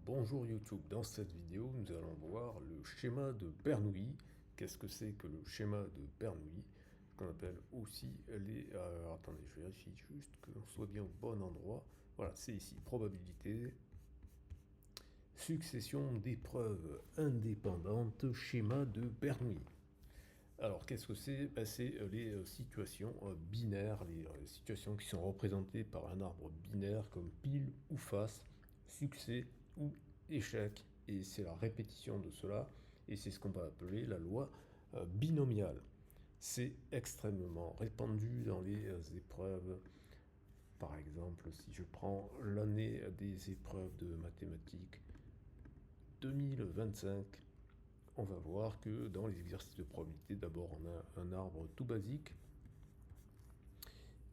Bonjour YouTube, dans cette vidéo nous allons voir le schéma de Bernoulli. Qu'est-ce que c'est que le schéma de Bernoulli, qu'on appelle aussi les... attendez, je vérifie juste que l'on soit bien au bon endroit. Voilà, c'est ici, probabilité, succession d'épreuves indépendantes, schéma de Bernoulli. Alors, qu'est-ce que c'est? C'est les situations binaires, les situations qui sont représentées par un arbre binaire comme pile ou face, succès ou échec. Et c'est la répétition de cela, et c'est ce qu'on va appeler la loi binomiale. C'est extrêmement répandu dans les épreuves. Par exemple, si je prends l'année des épreuves de mathématiques 2025, on va voir que dans les exercices de probabilité, d'abord on a un arbre tout basique.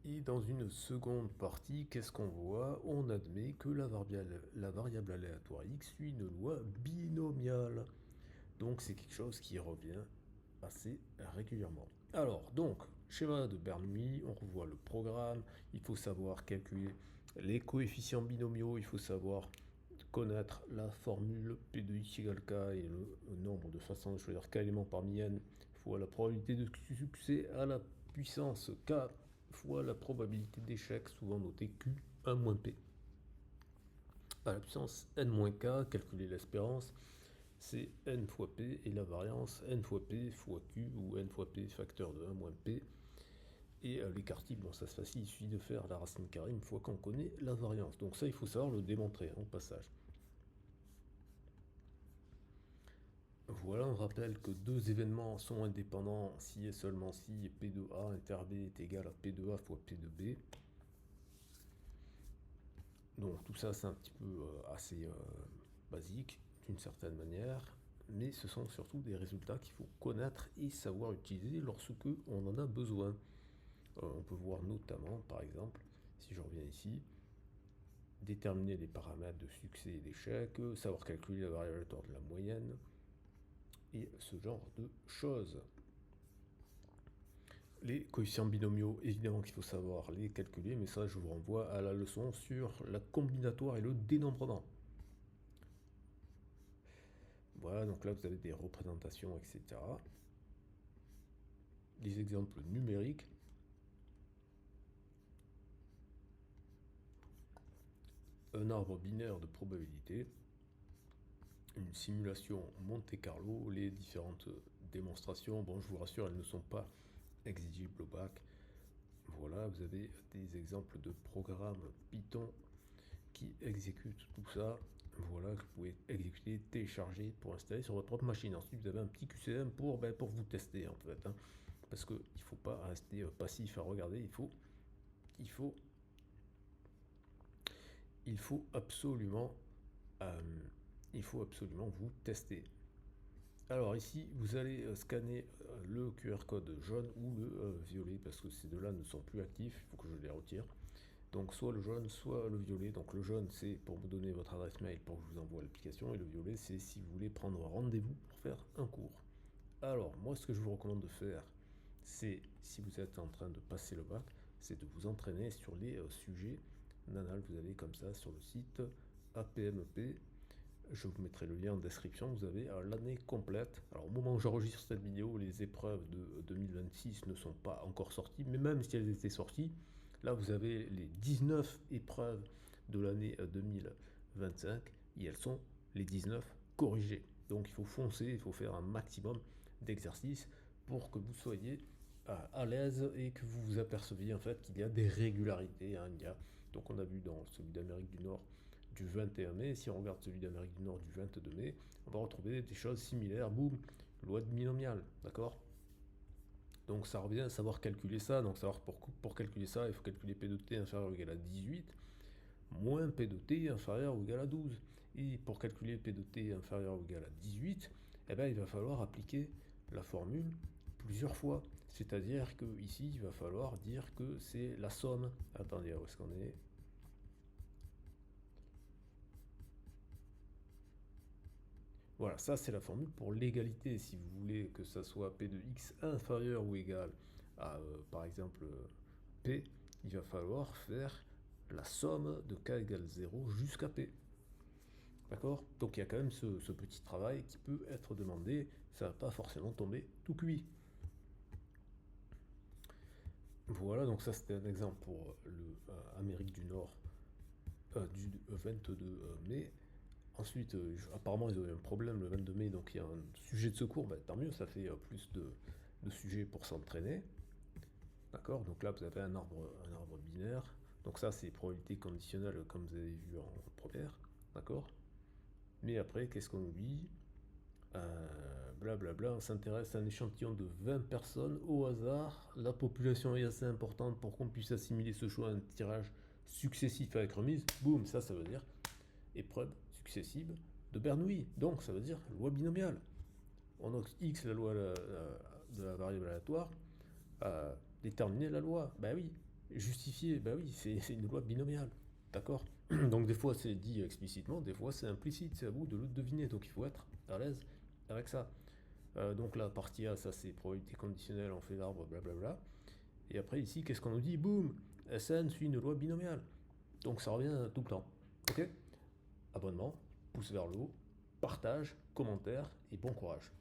Et dans une seconde partie, qu'est-ce qu'on voit? On admet que la variable aléatoire x suit une loi binomiale. Donc c'est quelque chose qui revient assez régulièrement. Alors, donc, schéma de Bernoulli, on revoit le programme, il faut savoir calculer les coefficients binomiaux, il faut savoir connaître la formule P de x égale K et le nombre de façons de choisir K éléments parmi n fois la probabilité de succès à la puissance K fois la probabilité d'échec, souvent notée Q1 moins P. À la puissance n moins K, calculer l'espérance, c'est n fois P et la variance n fois P fois Q ou n fois P facteur de 1 moins P. Et l'écart-type, bon ça c'est facile, il suffit de faire la racine carrée une fois qu'on connaît la variance. Donc ça il faut savoir le démontrer au passage. Voilà, on rappelle que deux événements sont indépendants si et seulement si P de A inter B est égal à P de A fois P de B. Donc tout ça c'est un petit peu assez basique d'une certaine manière, mais ce sont surtout des résultats qu'il faut connaître et savoir utiliser lorsque on en a besoin. On peut voir notamment, par exemple, si je reviens ici, déterminer les paramètres de succès et d'échec, savoir calculer la variable aléatoire de la moyenne, et ce genre de choses. Les coefficients binomiaux, évidemment qu'il faut savoir les calculer, mais ça je vous renvoie à la leçon sur la combinatoire et le dénombrement. Voilà, donc là vous avez des représentations, etc. Des exemples numériques. Un arbre binaire de probabilité. Une simulation Monte Carlo, les différentes démonstrations, bon je vous rassure, elles ne sont pas exigibles au bac. Voilà, vous avez des exemples de programmes Python qui exécutent tout ça. Voilà, que vous pouvez exécuter, télécharger pour installer sur votre propre machine. Ensuite, vous avez un petit QCM pour vous tester en fait. Parce qu'il ne faut pas rester passif à regarder, il faut absolument vous tester. Alors ici, vous allez scanner le QR code jaune ou le violet, parce que ces deux-là ne sont plus actifs, il faut que je les retire. Donc soit le jaune, soit le violet. Donc le jaune, c'est pour vous donner votre adresse mail pour que je vous envoie l'application, et le violet, c'est si vous voulez prendre rendez-vous pour faire un cours. Alors, moi, ce que je vous recommande de faire, c'est, si vous êtes en train de passer le bac, c'est de vous entraîner sur les sujets nanal. Vous allez comme ça sur le site APMP. Je vous mettrai le lien en description. Vous avez l'année complète. Alors, au moment où j'enregistre cette vidéo, les épreuves de 2026 ne sont pas encore sorties, mais même si elles étaient sorties, là, vous avez les 19 épreuves de l'année 2025 et elles sont les 19 corrigées. Donc, il faut foncer, il faut faire un maximum d'exercices pour que vous soyez à l'aise et que vous vous aperceviez en fait qu'il y a des régularités. Donc, on a vu dans celui d'Amérique du Nord du 21 mai, si on regarde celui d'Amérique du Nord du 22 mai, on va retrouver des choses similaires. Boum, loi de binomiale, d'accord? Donc ça revient à savoir calculer ça. Donc savoir pour calculer ça, il faut calculer P de T inférieur ou égal à 18 moins P de T inférieur ou égal à 12. Et pour calculer P de T inférieur ou égal à 18, eh ben, il va falloir appliquer la formule plusieurs fois. C'est-à-dire que ici, il va falloir dire que c'est la somme. Attendez, où est-ce qu'on est? Voilà, ça c'est la formule pour l'égalité. Si vous voulez que ça soit P de x inférieur ou égal à, par exemple, P, il va falloir faire la somme de K égale 0 jusqu'à P. D'accord? Donc il y a quand même ce petit travail qui peut être demandé, ça va pas forcément tomber tout cuit. Voilà, donc ça c'était un exemple pour l'Amérique du Nord du 22 mai. Ensuite, apparemment ils ont eu un problème le 22 mai, donc il y a un sujet de secours, bah, tant mieux, ça fait plus de sujets pour s'entraîner. D'accord? Donc là vous avez un arbre binaire. Donc ça c'est probabilité conditionnelle comme vous avez vu en première. D'accord? Mais après, qu'est-ce qu'on oublie? Blablabla, on s'intéresse à un échantillon de 20 personnes au hasard. La population est assez importante pour qu'on puisse assimiler ce choix à un tirage successif avec remise. Boum, ça veut dire épreuve successive de Bernoulli. Donc ça veut dire loi binomiale. On a X, la loi de la variable aléatoire, déterminer la loi. Bah oui. Justifier, bah oui, c'est une loi binomiale. D'accord? Donc des fois c'est dit explicitement, des fois c'est implicite, c'est à vous de le deviner. Donc il faut être à l'aise avec ça. Donc la partie A, ça c'est probabilité conditionnelle, on fait l'arbre, blablabla. Et après ici, qu'est-ce qu'on nous dit? Boum, Sn suit une loi binomiale. Donc ça revient tout le temps. Ok? Abonnement, pouce vers le haut, partage, commentaire et bon courage.